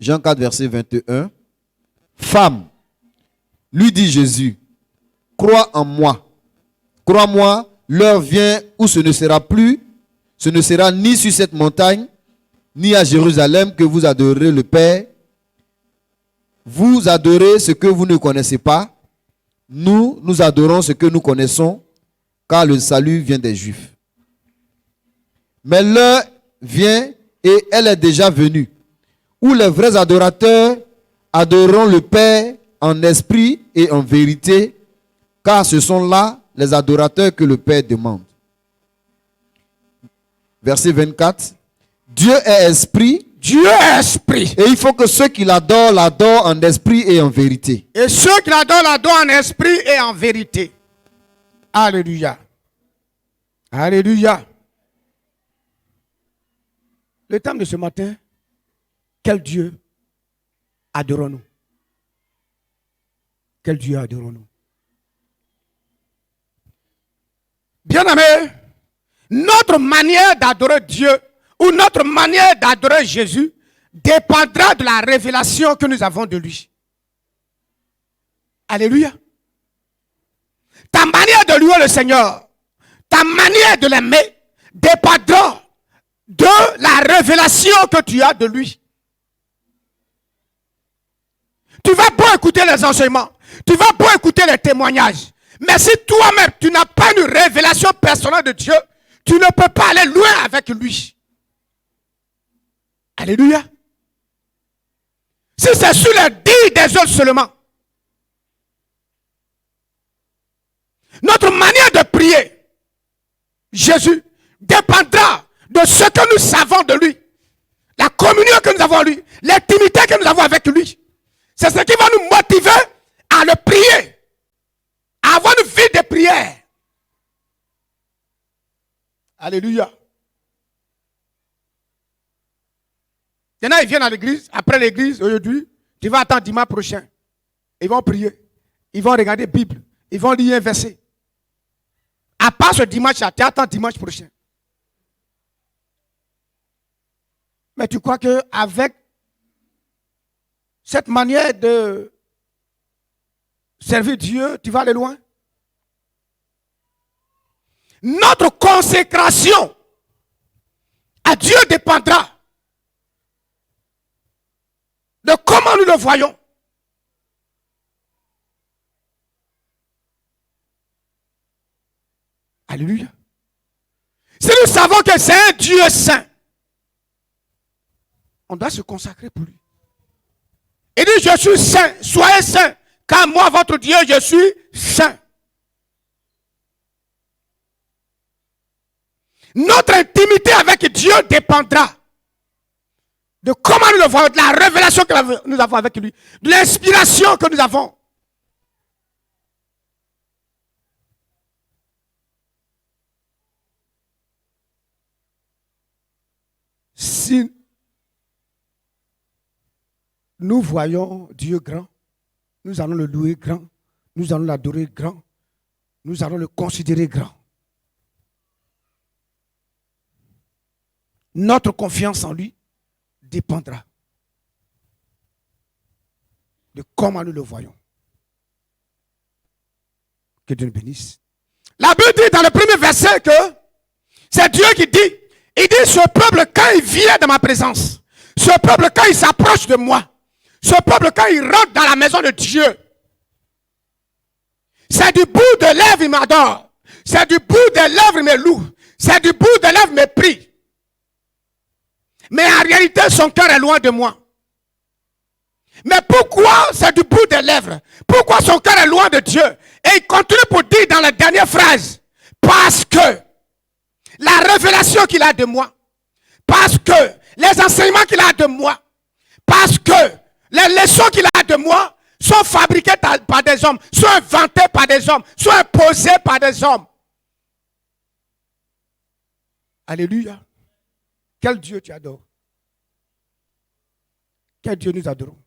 Jean 4, verset 21. Femme, lui dit Jésus, crois en moi. Crois-moi, l'heure vient où ce ne sera ni sur cette montagne, ni à Jérusalem que vous adorerez le Père. Vous adorez ce que vous ne connaissez pas. Nous adorons ce que nous connaissons, car le salut vient des Juifs. Mais l'heure vient, et elle est déjà venue, où les vrais adorateurs adoreront le Père en esprit et en vérité, car ce sont là les adorateurs que le Père demande. Verset 24. Dieu est esprit. Dieu est esprit. Et il faut que ceux qui l'adorent, l'adorent en esprit et en vérité. Et ceux qui l'adorent, l'adorent en esprit et en vérité. Alléluia. Alléluia. Le thème de ce matin, quel Dieu adorons-nous? Quel Dieu adorons-nous? Bien-aimés, notre manière d'adorer Dieu ou notre manière d'adorer Jésus dépendra de la révélation que nous avons de lui. Alléluia. Ta manière de louer le Seigneur, ta manière de l'aimer dépendra de la révélation que tu as de lui. Tu vas beau écouter les enseignements, tu vas beau écouter les témoignages, mais si toi-même tu n'as pas une révélation personnelle de Dieu, tu ne peux pas aller loin avec lui. Alléluia. Si c'est sur le dire des autres seulement, notre manière de prier, Jésus, dépendra de ce que nous savons de lui. La communion que nous avons avec lui, l'intimité que nous avons avec lui. C'est ce qui va nous motiver à le prier, à avoir une vie de prière. Alléluia. Il y en a, ils viennent à l'église, après l'église, aujourd'hui, tu vas attendre dimanche prochain. Ils vont prier, ils vont regarder la Bible, ils vont lire un verset. À part ce dimanche-là, tu attends dimanche prochain. Mais tu crois qu'avec cette manière de servir Dieu, tu vas aller loin? Notre consécration à Dieu dépendra de comment nous le voyons. Alléluia. Si nous savons que c'est un Dieu saint, on doit se consacrer pour lui. Il dit, je suis saint, soyez saint, car moi, votre Dieu, je suis saint. Notre intimité avec Dieu dépendra de comment nous le voyons, de la révélation que nous avons avec lui, de l'inspiration que nous avons. Si nous voyons Dieu grand, nous allons le louer grand, nous allons l'adorer grand, nous allons le considérer grand. Notre confiance en lui dépendra de comment nous le voyons. Que Dieu nous bénisse. La Bible dit dans le premier verset que c'est Dieu qui dit, il dit, ce peuple quand il vient dans ma présence, ce peuple quand il s'approche de moi, ce peuple quand il rentre dans la maison de Dieu, c'est du bout de lèvres il m'adore, c'est du bout de lèvres il me loue, c'est du bout de lèvres il me prie. Mais en réalité, son cœur est loin de moi. Mais pourquoi c'est du bout des lèvres? Pourquoi son cœur est loin de Dieu? Et il continue pour dire dans la dernière phrase, parce que la révélation qu'il a de moi, parce que les enseignements qu'il a de moi, parce que les leçons qu'il a de moi sont fabriquées par des hommes, sont inventées par des hommes, sont imposées par des hommes. Alléluia. Quel Dieu tu adores? Quel Dieu nous adorons?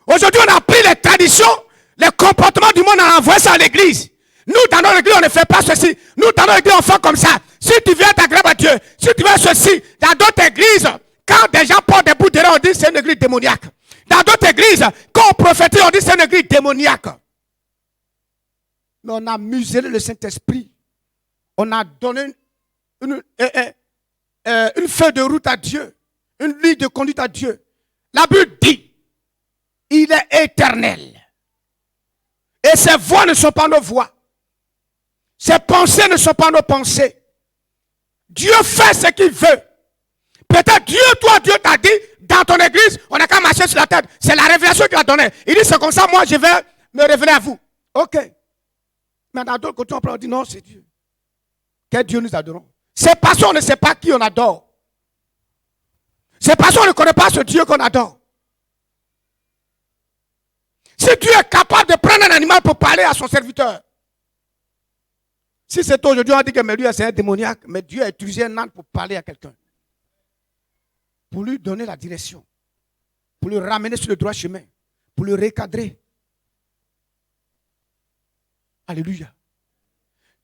Aujourd'hui, on a pris les traditions, les comportements du monde, on a envoyé ça à l'église. Nous, dans notre église, on ne fait pas ceci. Nous, dans notre église, on fait comme ça. Si tu viens t'agréer à Dieu, si tu veux ceci, dans d'autres églises, quand des gens portent des bouts de on dit dit c'est une église démoniaque. Dans d'autres églises, quand on prophétise, on dit c'est une église démoniaque. Mais on a muselé le Saint-Esprit. On a donné une feuille de route à Dieu. Une ligne de conduite à Dieu. La Bible dit, il est éternel. Et ses voix ne sont pas nos voix. Ses pensées ne sont pas nos pensées. Dieu fait ce qu'il veut. Peut-être Dieu t'a dit, dans ton église, on n'a qu'à marcher sur la tête. C'est la révélation qu'il a donnée. Il dit, c'est comme ça, moi, je vais me révéler à vous. Ok. Mais dans d'autres côtés, on dit, non, c'est Dieu. Quel Dieu nous adorons? C'est parce qu'on ne sait pas qui on adore. C'est parce qu'on ne connaît pas ce Dieu qu'on adore. Si Dieu est capable de prendre un animal pour parler à son serviteur. Si c'est aujourd'hui, on dit que mais lui, c'est un démoniaque. Mais Dieu a utilisé un âne pour parler à quelqu'un. Pour lui donner la direction. Pour le ramener sur le droit chemin. Pour le recadrer. Alléluia.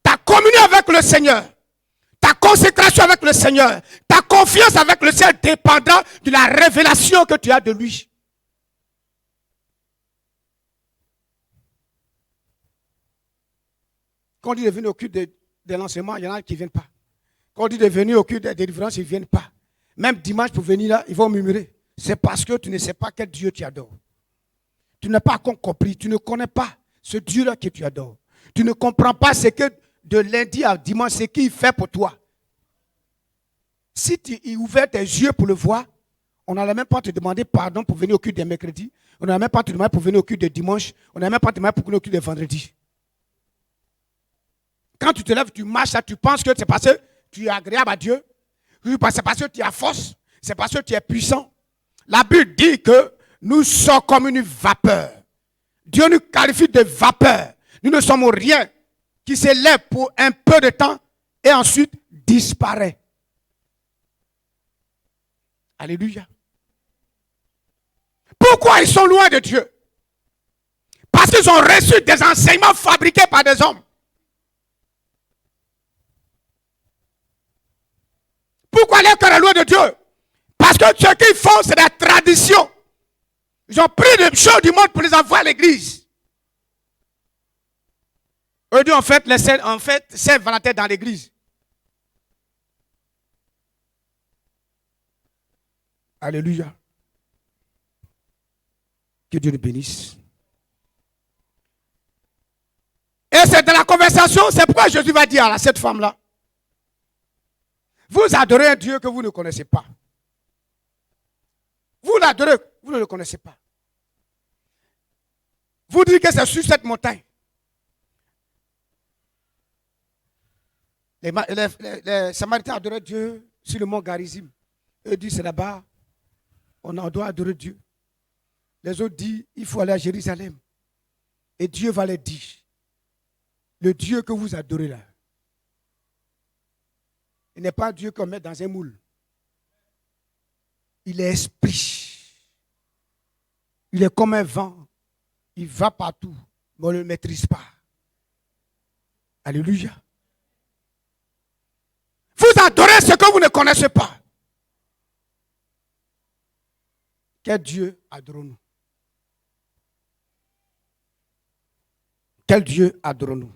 Ta communion avec le Seigneur. Ta consécration avec le Seigneur. Ta confiance avec le Seigneur dépendra de la révélation que tu as de lui. Quand on dit de venir au culte de l'enseignement, il y en a qui ne viennent pas. Quand on dit de venir au culte de délivrance, ils ne viennent pas. Même dimanche pour venir là, ils vont murmurer. C'est parce que tu ne sais pas quel Dieu tu adores. Tu n'as pas encore compris. Tu ne connais pas ce Dieu-là que tu adores. Tu ne comprends pas ce que de lundi à dimanche, ce qu'il fait pour toi. Si tu ouvres tes yeux pour le voir, on n'allait même pas te demander pardon pour venir au culte des mercredis. On n'allait même pas te demander pour venir au culte de dimanche. On n'allait même pas te demander pour venir au culte de vendredi. Quand tu te lèves, tu marches, là, tu penses que c'est parce que tu es agréable à Dieu. C'est parce que tu as force. C'est parce que tu es puissant. La Bible dit que nous sommes comme une vapeur. Dieu nous qualifie de vapeur. Nous ne sommes rien qui s'élève pour un peu de temps et ensuite disparaît. Alléluia. Pourquoi ils sont loin de Dieu? Parce qu'ils ont reçu des enseignements fabriqués par des hommes. Pourquoi les cœurs sont loin de Dieu? Parce que ce qu'ils font, c'est la tradition. Ils ont pris des choses du monde pour les envoyer à l'église. Aujourd'hui, on fait Saint-Valentin dans l'église. Alléluia. Que Dieu nous bénisse. Et c'est dans la conversation, c'est pourquoi Jésus va dire à cette femme-là, vous adorez un Dieu que vous ne connaissez pas. Vous l'adorez, vous ne le connaissez pas. Vous dites que c'est sur cette montagne. Les Samaritains adoraient Dieu sur le mont Garizim. Eux disent c'est là-bas, on doit adorer Dieu. Les autres disent il faut aller à Jérusalem. Et Dieu va les dire, le Dieu que vous adorez là, il n'est pas Dieu qu'on met dans un moule. Il est esprit. Il est comme un vent. Il va partout, mais on ne le maîtrise pas. Alléluia. Vous adorez ce que vous ne connaissez pas. Quel Dieu adorons-nous? Quel Dieu adorons-nous?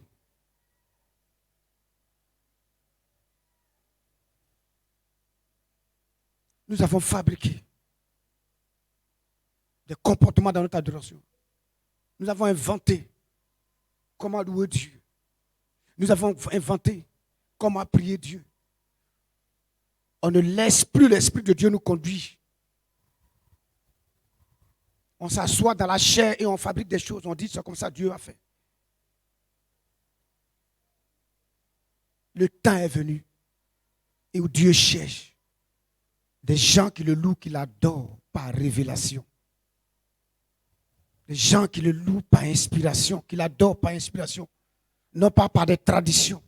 Nous avons fabriqué des comportements dans notre adoration. Nous avons inventé comment louer Dieu. Nous avons inventé comment prier Dieu. On ne laisse plus l'Esprit de Dieu nous conduire. On s'assoit dans la chair et on fabrique des choses. On dit c'est comme ça Dieu a fait. Le temps est venu et où Dieu cherche des gens qui le louent, qui l'adorent par révélation. Des gens qui le louent par inspiration, qui l'adorent par inspiration, non pas par des traditions.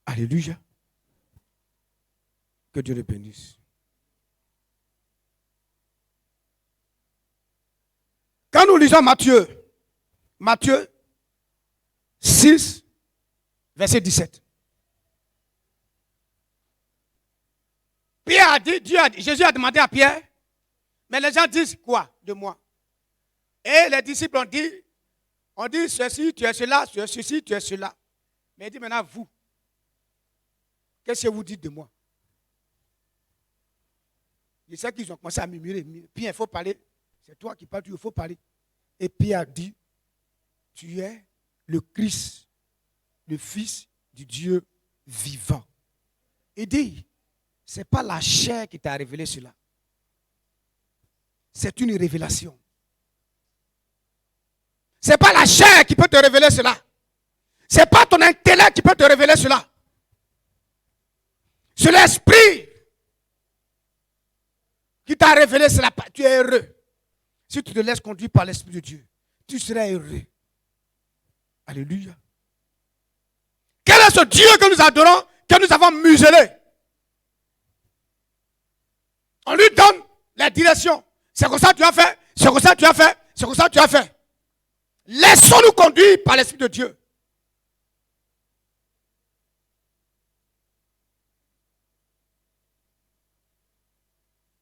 Alléluia. Que Dieu le bénisse. Quand nous lisons Matthieu 6, verset 17. Jésus a demandé à Pierre, mais les gens disent quoi de moi? Et les disciples ont dit ceci, tu es cela, tu es ceci, tu es cela. Mais il dit maintenant, vous, qu'est-ce que vous dites de moi? Je sais qu'ils ont commencé à murmurer. Puis il faut parler. C'est toi qui parles, il faut parler. Et Pierre a dit, tu es le Christ, le Fils du Dieu vivant. Il dit, ce n'est pas la chair qui t'a révélé cela. C'est une révélation. Ce n'est pas la chair qui peut te révéler cela. Ce n'est pas ton intellect qui peut te révéler cela. C'est l'esprit qui t'a révélé cela. Tu es heureux. Si tu te laisses conduire par l'Esprit de Dieu, tu seras heureux. Alléluia. Quel est ce Dieu que nous adorons, que nous avons muselé? On lui donne la direction. C'est comme ça que tu as fait, c'est comme ça que tu as fait, c'est comme ça que tu as fait. Laissons-nous conduire par l'Esprit de Dieu.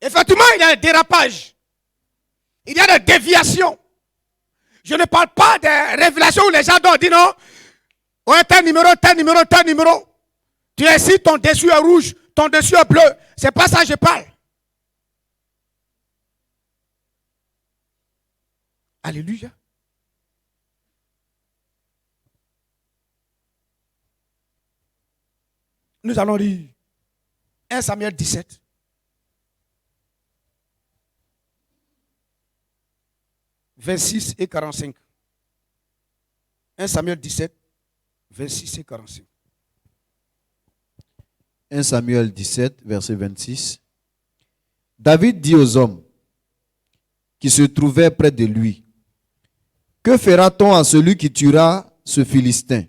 Effectivement, il y a des dérapages. Il y a des déviations. Je ne parle pas des révélations où les gens disent non. Ouais, tel numéro, tel numéro, tel numéro. Tu es ici, ton dessus est rouge, ton dessus est bleu. C'est pas ça que je parle. Alléluia. Nous allons lire 1 Samuel 17. « 26 et 45. 1 Samuel 17, 26 et 45. 1 Samuel 17, verset 26. David dit aux hommes qui se trouvaient près de lui, « Que fera-t-on à celui qui tuera ce Philistin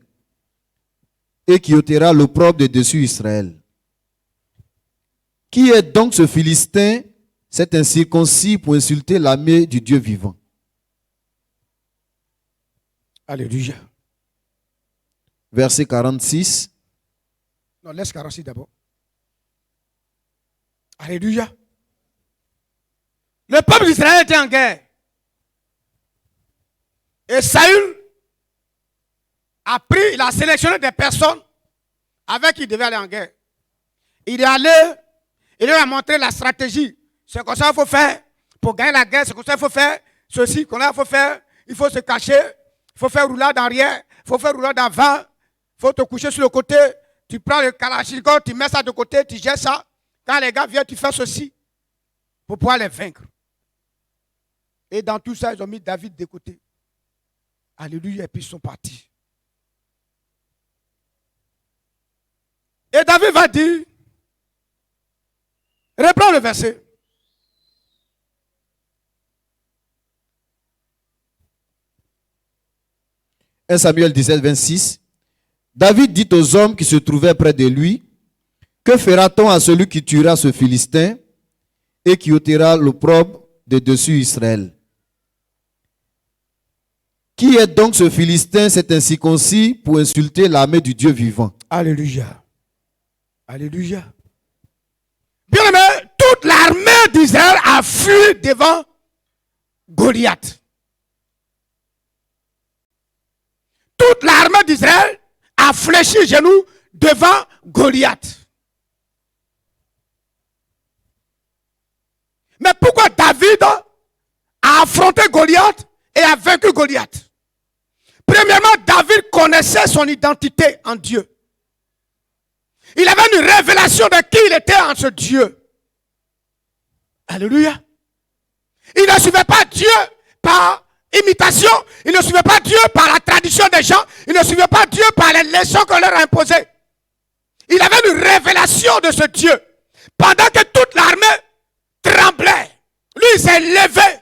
et qui ôtera l'opprobre de dessus Israël? Qui est donc ce Philistin, cet incirconcis, pour insulter l'armée du Dieu vivant? » Alléluia. Verset 46. Non, laisse 46 d'abord. Alléluia. Le peuple d'Israël était en guerre. Et Saül il a sélectionné des personnes avec qui il devait aller en guerre. Il est allé, il lui a montré la stratégie. C'est comme ça qu'il faut faire pour gagner la guerre. C'est comme ça qu'il faut faire ceci, comme ça qu'il faut faire. Il faut se cacher. Il faut faire roulade arrière, il faut faire roulade avant, il faut te coucher sur le côté, tu prends le kalachnikov, tu mets ça de côté, tu jettes ça. Quand les gars viennent, tu fais ceci pour pouvoir les vaincre. Et dans tout ça, ils ont mis David de côté. Alléluia, et puis ils sont partis. Et David va dire, reprends le verset. « 1 Samuel 17, 26. David dit aux hommes qui se trouvaient près de lui, « Que fera-t-on à celui qui tuera ce Philistin et qui ôtera l'opprobre de dessus Israël? Qui est donc ce Philistin, cet incirconcis, pour insulter l'armée du Dieu vivant? » Alléluia. Alléluia. Bien aimé, toute l'armée d'Israël a fui devant Goliath. Toute l'armée d'Israël a fléchi les genoux devant Goliath. Mais pourquoi David a affronté Goliath et a vaincu Goliath? Premièrement, David connaissait son identité en Dieu. Il avait une révélation de qui il était en ce Dieu. Alléluia. Il ne suivait pas Dieu par imitation. Il ne suivait pas Dieu par la tradition des gens. Il ne suivait pas Dieu par les leçons qu'on leur a imposées. Il avait une révélation de ce Dieu. Pendant que toute l'armée tremblait, lui il s'est levé.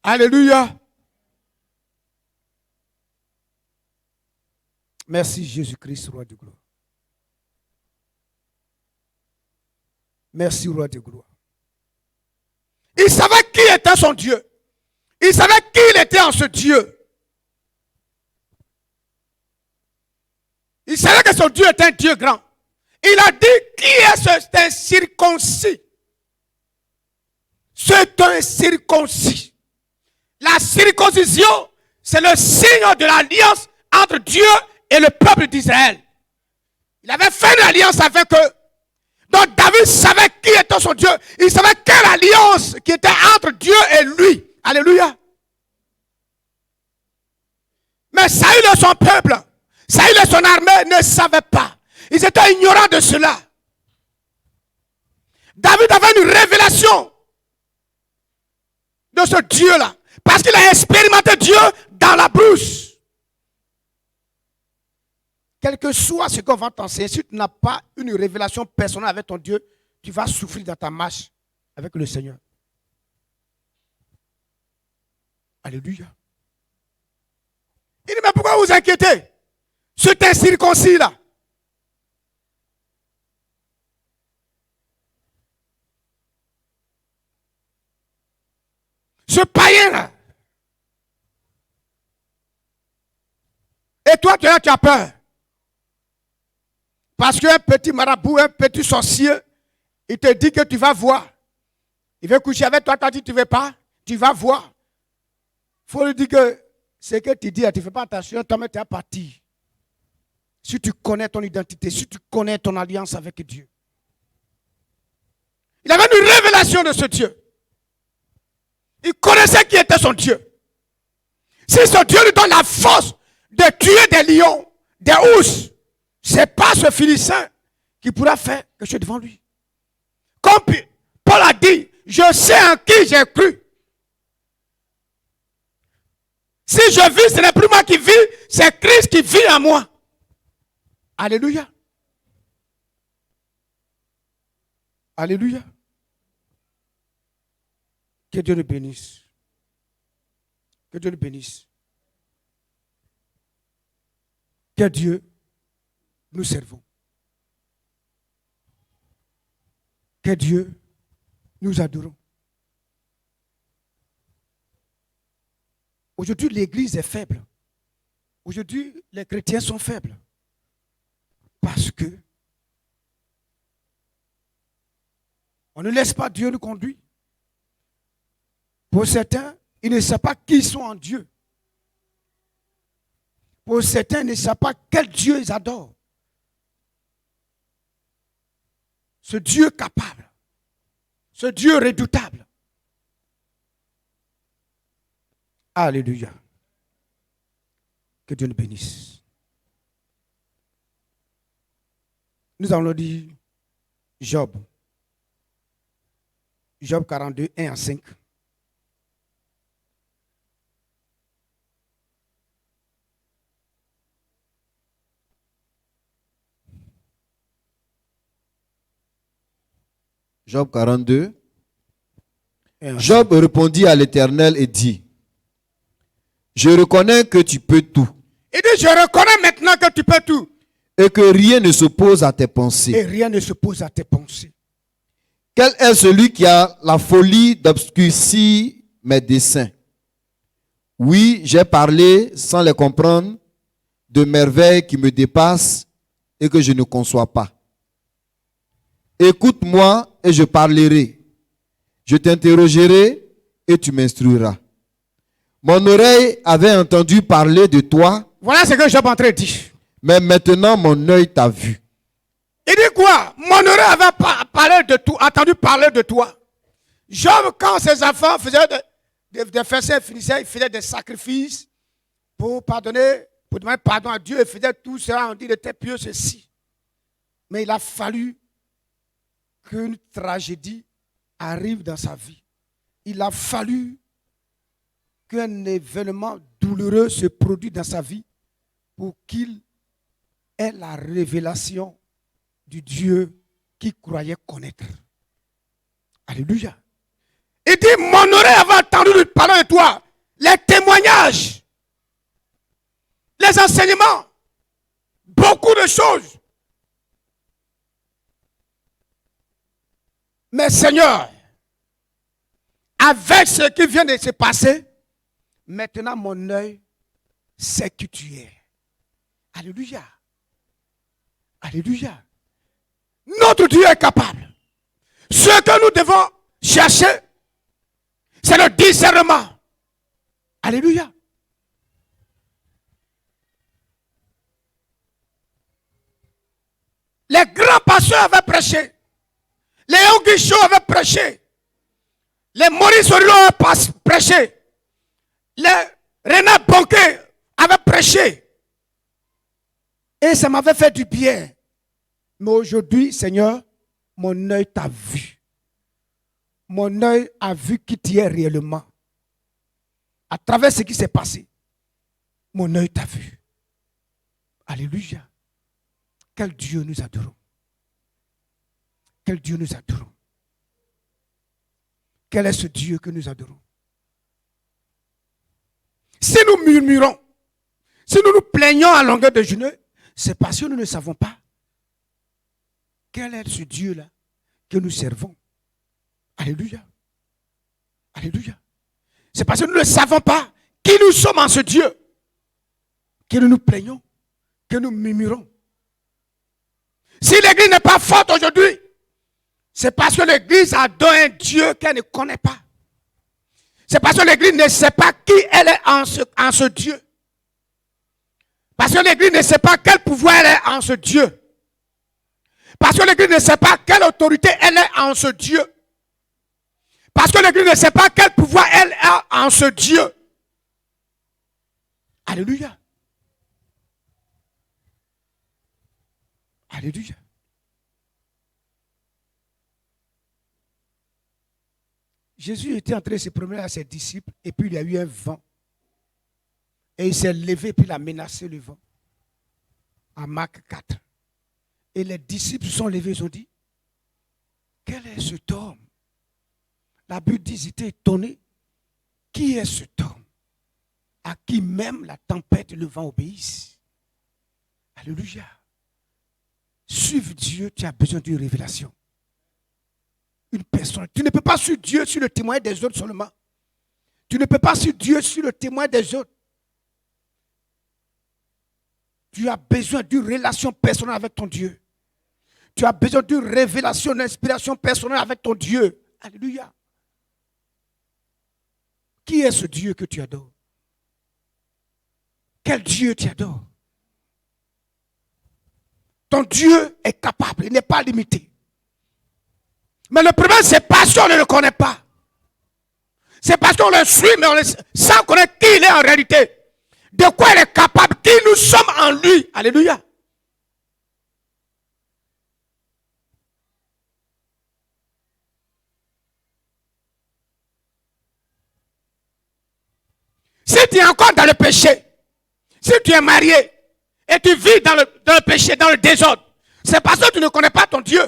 Alléluia. Merci Jésus-Christ, roi de gloire. Merci, roi de gloire. Il savait qui était son Dieu. Il savait qui il était en ce Dieu. Il savait que son Dieu était un Dieu grand. Il a dit, qui est cet incirconcis? C'est un circoncis. La circoncision, c'est le signe de l'alliance entre Dieu et le peuple d'Israël. Il avait fait une alliance avec eux. Donc David savait qui était son Dieu. Il savait quelle alliance qui était entre Dieu et lui. Alléluia. Mais Saül et son peuple, Saül et son armée ne savaient pas. Ils étaient ignorants de cela. David avait une révélation de ce Dieu-là. Parce qu'il a expérimenté Dieu dans la brousse. Quel que soit ce qu'on va t'enseigner, si tu n'as pas une révélation personnelle avec ton Dieu, tu vas souffrir dans ta marche avec le Seigneur. Alléluia. Il dit, mais pourquoi vous inquiétez? C'est incirconcis-là. Ce païen-là. Et toi, tu as peur. Parce qu'un petit marabout, un petit sorcier, il te dit que tu vas voir. Il veut coucher avec toi, tu as dit tu ne veux pas, tu vas voir. Il faut lui dire que ce que tu dis, tu ne fais pas attention, toi-même tu es parti. Si tu connais ton identité, si tu connais ton alliance avec Dieu. Il avait une révélation de ce Dieu. Il connaissait qui était son Dieu. Si ce Dieu lui donne la force de tuer des lions, des ours, ce n'est pas ce Philistin qui pourra faire quelque chose devant lui. Comme Paul a dit, je sais en qui j'ai cru. Si je vis, ce n'est plus moi qui vis, c'est Christ qui vit en moi. Alléluia. Alléluia. Que Dieu le bénisse. Que Dieu le bénisse. Que Dieu nous servons. Que Dieu nous adorons. Aujourd'hui, l'Église est faible. Aujourd'hui, les chrétiens sont faibles. Parce que on ne laisse pas Dieu nous conduire. Pour certains, ils ne savent pas qui ils sont en Dieu. Pour certains, ils ne savent pas quel Dieu ils adorent. Ce Dieu capable, ce Dieu redoutable. Alléluia. Que Dieu nous bénisse. Nous allons dire Job. Job 42, 1 à 5. Job 42. Job répondit à l'Éternel et dit, je reconnais que tu peux tout. Il dit, je reconnais maintenant que tu peux tout. Et que rien ne s'oppose à tes pensées. Et rien ne s'oppose à tes pensées. Quel est celui qui a la folie d'obscurcir mes desseins? Oui, j'ai parlé sans les comprendre de merveilles qui me dépassent et que je ne conçois pas. Écoute-moi et je parlerai. Je t'interrogerai et tu m'instruiras. Mon oreille avait entendu parler de toi. Voilà ce que Job est en train de dire. Mais maintenant mon œil t'a vu. Il dit quoi? Mon oreille avait parlé de tout, entendu parler de toi. Job, quand ses enfants faisaient des fêtes, finissaient, ils faisaient des sacrifices pour pardonner, pour demander pardon à Dieu. Ils faisaient tout cela, on dit qu'il était pieux ceci. Mais il a fallu qu'une tragédie arrive dans sa vie. Il a fallu qu'un événement douloureux se produise dans sa vie pour qu'il ait la révélation du Dieu qu'il croyait connaître. Alléluia. Il dit, mon oreille avait entendu parler de toi, les témoignages, les enseignements, beaucoup de choses. Mais Seigneur, avec ce qui vient de se passer, maintenant mon œil sait qui tu es. Alléluia. Alléluia. Notre Dieu est capable. Ce que nous devons chercher, c'est le discernement. Alléluia. Les grands pasteurs avaient prêché. Léon Guichot avait prêché. Les Maurice Orlon avaient prêché. Les René Bonquet avaient prêché. Et ça m'avait fait du bien. Mais aujourd'hui, Seigneur, mon œil t'a vu. Mon œil a vu qui tu es réellement. À travers ce qui s'est passé, mon œil t'a vu. Alléluia. Quel Dieu nous adorons. Quel Dieu nous adorons. Quel est ce Dieu que nous adorons? Si nous murmurons, si nous nous plaignons à longueur de journée, c'est parce que nous ne savons pas quel est ce Dieu-là que nous servons. Alléluia. Alléluia. C'est parce que nous ne savons pas qui nous sommes en ce Dieu que nous nous plaignons, que nous murmurons. Si l'église n'est pas forte aujourd'hui, c'est parce que l'église adore un Dieu qu'elle ne connaît pas. C'est parce que l'église ne sait pas qui elle est en ce Dieu. Parce que l'église ne sait pas quel pouvoir elle est en ce Dieu. Parce que l'église ne sait pas quelle autorité elle est en ce Dieu. Parce que l'église ne sait pas quel pouvoir elle a en ce Dieu. Alléluia. Alléluia. Jésus était en train de se promener à ses disciples et puis il y a eu un vent. Et il s'est levé et puis il a menacé le vent. À Marc 4. Et les disciples se sont levés, ils ont dit, quel est cet homme? La Bible dit, ils étaient étonnés. Qui est cet homme à qui même la tempête et le vent obéissent? Alléluia. Suivre Dieu, tu as besoin d'une révélation. Une personne. Tu ne peux pas suivre Dieu sur le témoin des autres seulement. Tu ne peux pas suivre Dieu sur le témoin des autres. Tu as besoin d'une relation personnelle avec ton Dieu. Tu as besoin d'une révélation, d'une inspiration personnelle avec ton Dieu. Alléluia. Qui est ce Dieu que tu adores? Quel Dieu tu adores? Ton Dieu est capable, il n'est pas limité. Mais le problème, c'est parce qu'on ne le connaît pas. C'est parce qu'on le suit, mais on le sans connaître qui il est en réalité. De quoi il est capable, qui nous sommes en lui. Alléluia. Si tu es encore dans le péché, si tu es marié et tu vis dans le péché, dans le désordre, c'est parce que tu ne connais pas ton Dieu.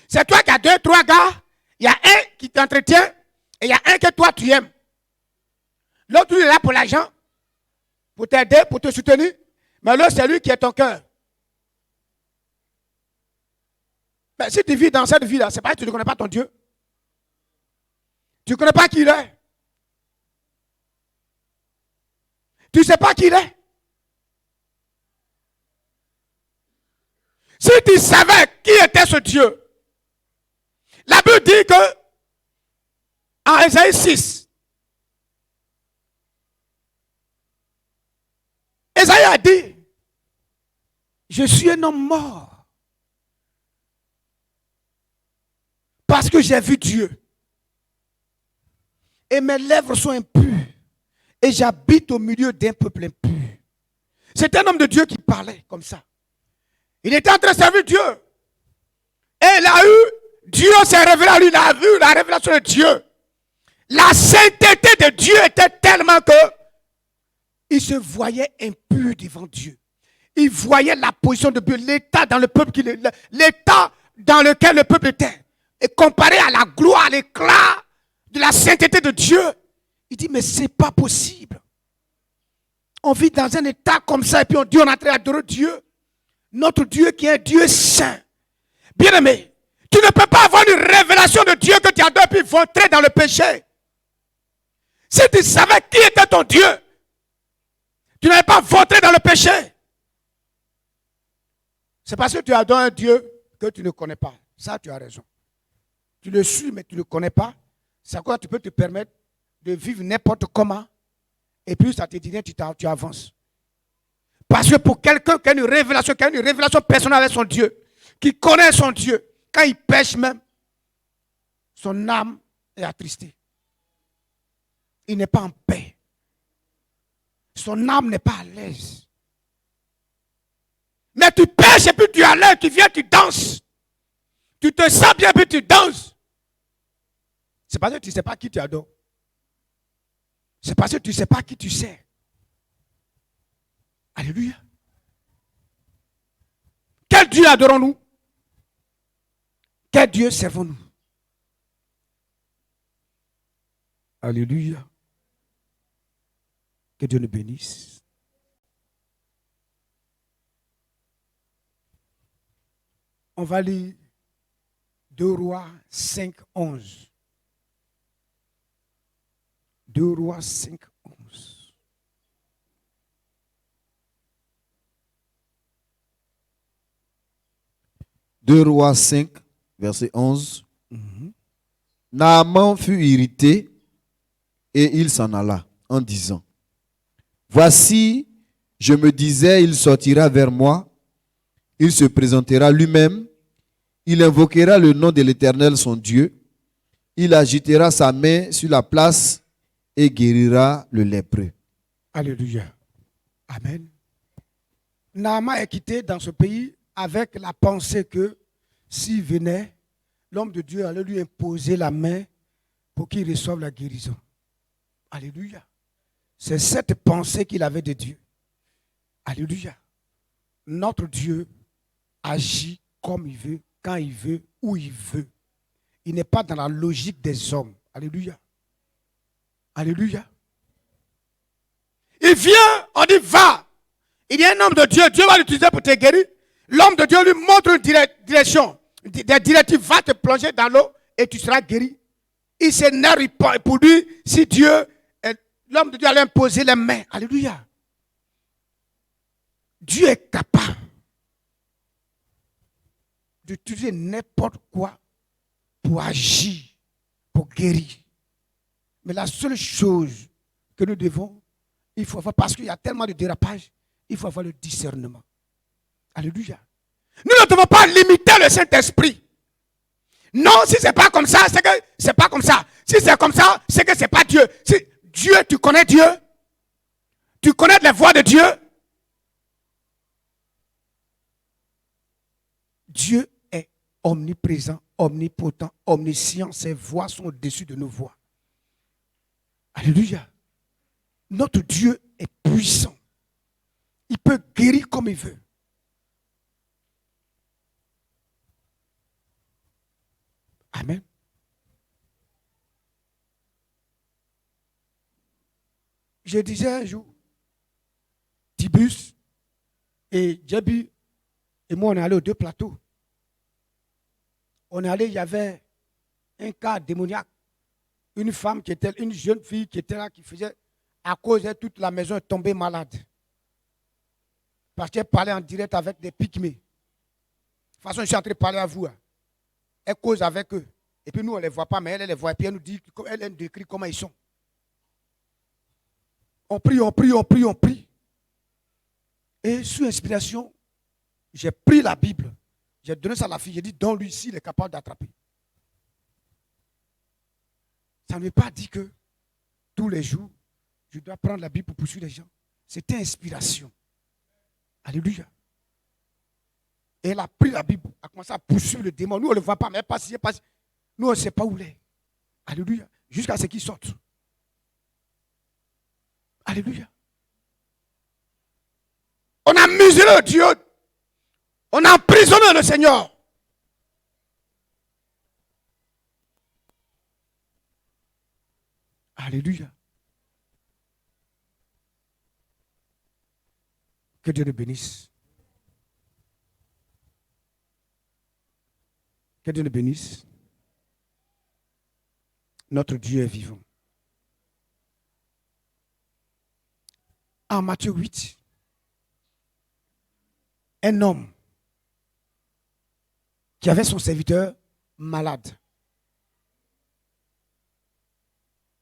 C'est toi qui as 2, 3 gars, il y a un qui t'entretient et il y a un que toi tu aimes. L'autre il est là pour l'argent, pour t'aider, pour te soutenir, mais l'autre c'est lui qui est ton cœur. Mais si tu vis dans cette vie-là, c'est parce que tu ne connais pas ton Dieu. Tu ne connais pas qui il est. Tu ne sais pas qui il est. Si tu savais qui était ce Dieu, la Bible dit que, en Ésaïe 6, Ésaïe a dit, je suis un homme mort parce que j'ai vu Dieu. Et mes lèvres sont impures. Et j'habite au milieu d'un peuple impur. C'est un homme de Dieu qui parlait comme ça. Il était en train de servir Dieu. Et il a eu, Dieu s'est révélé à lui, il a vu la révélation de Dieu. La sainteté de Dieu était tellement que il se voyait impur devant Dieu. Il voyait la position de Dieu, l'état dans le peuple l'état dans lequel le peuple était. Et comparé à la gloire, à l'éclat de la sainteté de Dieu, il dit, mais c'est pas possible. On vit dans un état comme ça et puis on dit, on est en train d'adorer Dieu. Notre Dieu qui est un Dieu saint. Bien-aimé, tu ne peux pas avoir une révélation de Dieu que tu adores et puis voter dans le péché. Si tu savais qui était ton Dieu, tu n'avais pas voté dans le péché. C'est parce que tu adores un Dieu que tu ne connais pas. Ça, tu as raison. Tu le suis, mais tu ne le connais pas. C'est quoi tu peux te permettre de vivre n'importe comment. Et puis, ça te dit, tu avances. Parce que pour quelqu'un qui a une révélation personnelle avec son Dieu, qui connaît son Dieu, quand il pêche même, son âme est attristée. Il n'est pas en paix. Son âme n'est pas à l'aise. Mais tu pêches et puis tu es à l'aise, tu viens, tu danses. Tu te sens bien et puis tu danses. C'est parce que tu ne sais pas qui tu adores. C'est parce que tu ne sais pas qui tu sers. Alléluia. Quel Dieu adorons-nous? Quel Dieu servons-nous? Alléluia. Que Dieu nous bénisse. On va lire 2 Rois 5, 11. 2 Rois 5, 11. Deux Rois 5, verset 11. Naaman fut irrité et il s'en alla en disant, voici, je me disais, il sortira vers moi, il se présentera lui-même, il invoquera le nom de l'Éternel son Dieu, il agitera sa main sur la place et guérira le lépreux. Alléluia. Amen. Naaman est quitté dans ce pays avec la pensée que s'il venait, l'homme de Dieu allait lui imposer la main pour qu'il reçoive la guérison. Alléluia. C'est cette pensée qu'il avait de Dieu. Alléluia. Notre Dieu agit comme il veut, quand il veut, où il veut. Il n'est pas dans la logique des hommes. Alléluia. Alléluia. Il vient, on dit va. Il y a un homme de Dieu, Dieu va l'utiliser pour te guérir. L'homme de Dieu lui montre une direction, des directives, va te plonger dans l'eau et tu seras guéri. Il s'énerve pour lui, si Dieu, l'homme de Dieu allait imposer les mains. Alléluia. Dieu est capable d'utiliser n'importe quoi pour agir, pour guérir. Mais la seule chose que nous devons, il faut avoir, parce qu'il y a tellement de dérapages, il faut avoir le discernement. Alléluia. Nous ne devons pas limiter le Saint-Esprit. Non, si ce n'est pas comme ça, c'est que ce n'est pas comme ça. Si c'est comme ça, c'est que ce n'est pas Dieu. Si Dieu, tu connais Dieu? Tu connais les voies de Dieu? Dieu est omniprésent, omnipotent, omniscient. Ses voies sont au-dessus de nos voies. Alléluia. Notre Dieu est puissant. Il peut guérir comme il veut. Amen. Je disais un jour, Tibus et Djebi et moi, on est allés aux 2 plateaux. On est allé, il y avait un cas démoniaque. Une femme qui était, une jeune fille qui était là, qui faisait, à cause de toute la maison est tombée malade. Parce qu'elle parlait en direct avec des pygmées. De toute façon, je suis en train de parler à vous. Elle cause avec eux. Et puis nous, on ne les voit pas, mais elle les voit. Et puis elle nous dit, elle nous décrit comment ils sont. On prie, on prie, on prie, on prie. Et sous inspiration, j'ai pris la Bible. J'ai donné ça à la fille. J'ai dit, donne-lui s'il est capable d'attraper. Ça ne veut pas dire que tous les jours, je dois prendre la Bible pour poursuivre les gens. C'était inspiration. Alléluia. Et elle a pris la Bible, a commencé à poursuivre le démon. Nous, on ne le voit pas, mais elle passe, elle passe. Nous, on ne sait pas où il est. Alléluia. Jusqu'à ce qu'il sorte. Alléluia. On a muselé Dieu. On a emprisonné le Seigneur. Alléluia. Que Dieu nous bénisse. Que Dieu nous bénisse. Notre Dieu est vivant. En Matthieu 8, un homme qui avait son serviteur malade.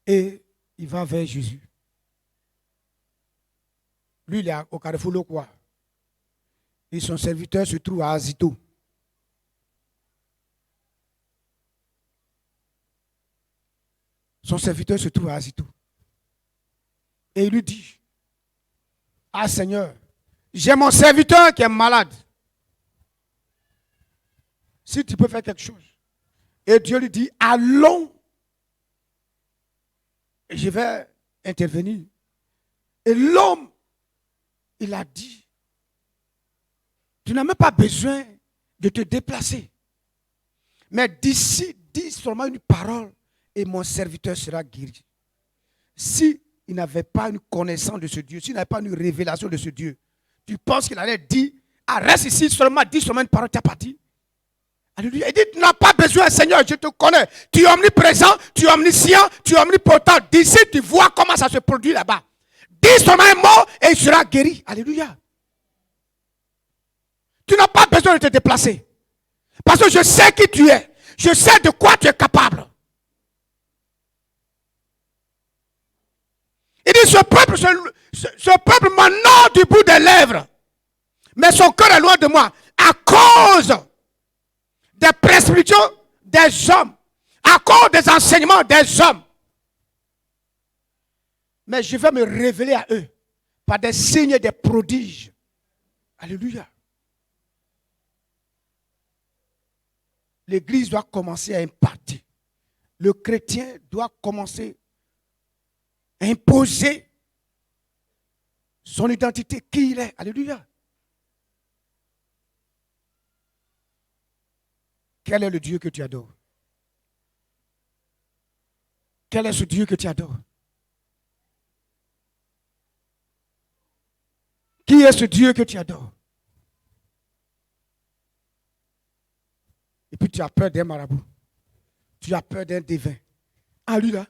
Et il va vers Jésus. Lui, il est au carrefour de quoi? Et son serviteur se trouve à Azito. Son serviteur se trouve à Azito. Et il lui dit, ah Seigneur, j'ai mon serviteur qui est malade. Si tu peux faire quelque chose. Et Dieu lui dit, allons. Et je vais intervenir. Et l'homme, il a dit, tu n'as même pas besoin de te déplacer. Mais d'ici, dis seulement une parole et mon serviteur sera guéri. Si il n'avait pas une connaissance de ce Dieu, s'il n'avait pas une révélation de ce Dieu, tu penses qu'il allait dire, ah, reste ici seulement, dis seulement une parole, tu as parti. Alléluia. Il dit, tu n'as pas besoin, Seigneur, je te connais. Tu es omniprésent, tu es omniscient, tu es omnipotent. D'ici, tu vois comment ça se produit là-bas. Dis seulement un mot et il sera guéri. Alléluia. Tu n'as pas besoin de te déplacer. Parce que je sais qui tu es. Je sais de quoi tu es capable. Il dit, ce peuple m'honore du bout des lèvres. Mais son cœur est loin de moi. À cause des prescriptions des hommes. À cause des enseignements des hommes. Mais je vais me révéler à eux par des signes et des prodiges. Alléluia. L'Église doit commencer à imparter. Le chrétien doit commencer à imposer son identité, qui il est. Alléluia. Quel est le Dieu que tu adores? Quel est ce Dieu que tu adores? Qui est ce Dieu que tu adores? Et puis tu as peur d'un marabout. Tu as peur d'un devin. Ah, lui là,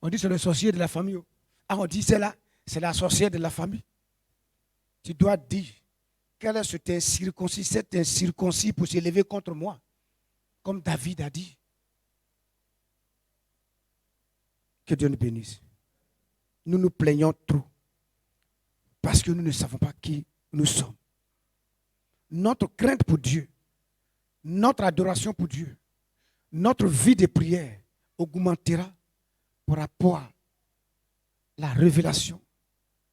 on dit c'est le sorcier de la famille. Ah, on dit c'est là, c'est la sorcière de la famille. Tu dois dire, quel est cet incirconcis, cet incirconcis pour s'élever contre moi? Comme David a dit. Que Dieu nous bénisse. Nous nous plaignons trop. Parce que nous ne savons pas qui nous sommes. Notre crainte pour Dieu, notre adoration pour Dieu, notre vie de prière augmentera par rapport à la révélation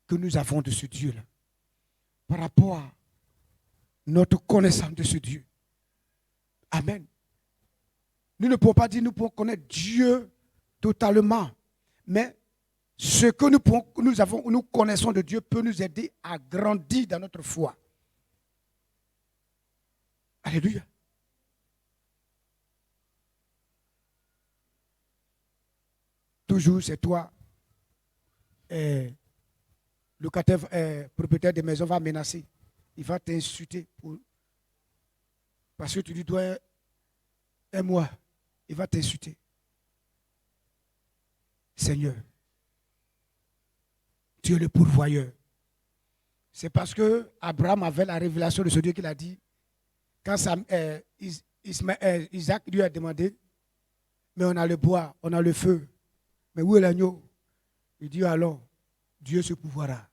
que nous avons de ce Dieu-là. Par rapport à notre connaissance de ce Dieu. Amen. Nous ne pouvons pas dire nous pouvons connaître Dieu totalement. Mais ce que nous connaissons de Dieu peut nous aider à grandir dans notre foi. Alléluia. Toujours, c'est toi, locataire, propriétaire de maison va menacer. Il va t'insulter parce que tu lui dois un mois. Il va t'insulter. Seigneur, tu es le pourvoyeur. C'est parce que Abraham avait la révélation de ce Dieu qu'il a dit. Quand Isaac lui a demandé, mais on a le bois, on a le feu. Mais où est l'agneau? Il dit alors, Dieu se pourvoira.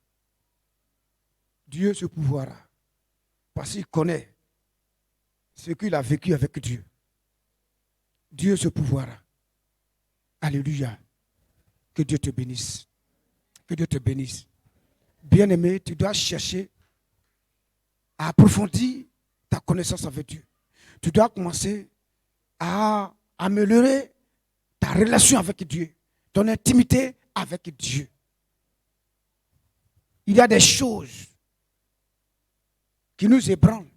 Dieu se pourvoira. Parce qu'il connaît ce qu'il a vécu avec Dieu. Dieu se pourvoira. Alléluia. Que Dieu te bénisse. Que Dieu te bénisse. Bien-aimé, tu dois chercher à approfondir ta connaissance avec Dieu. Tu dois commencer à améliorer ta relation avec Dieu, ton intimité avec Dieu. Il y a des choses qui nous ébranlent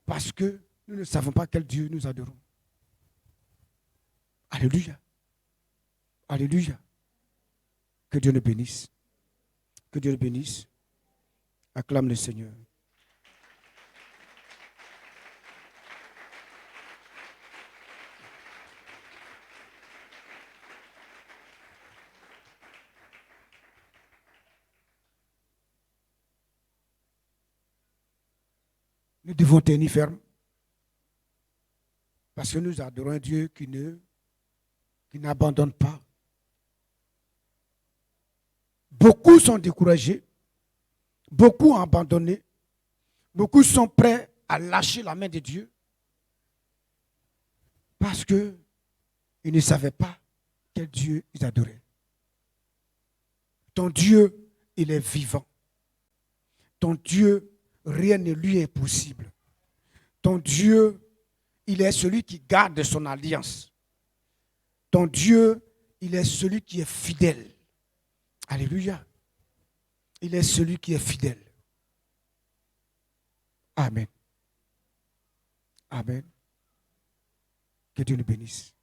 parce que nous ne savons pas quel Dieu nous adorons. Alléluia. Alléluia. Que Dieu nous bénisse. Que Dieu nous bénisse. Acclame le Seigneur. Nous devons tenir ferme. Parce que nous adorons un Dieu qui n'abandonne pas. Beaucoup sont découragés. Beaucoup ont abandonné. Beaucoup sont prêts à lâcher la main de Dieu. Parce qu'ils ne savaient pas quel Dieu ils adoraient. Ton Dieu, il est vivant. Ton Dieu, rien ne lui est possible. Ton Dieu, il est celui qui garde son alliance. Ton Dieu, il est celui qui est fidèle. Alléluia. Il est celui qui est fidèle. Amen. Amen. Que Dieu nous bénisse.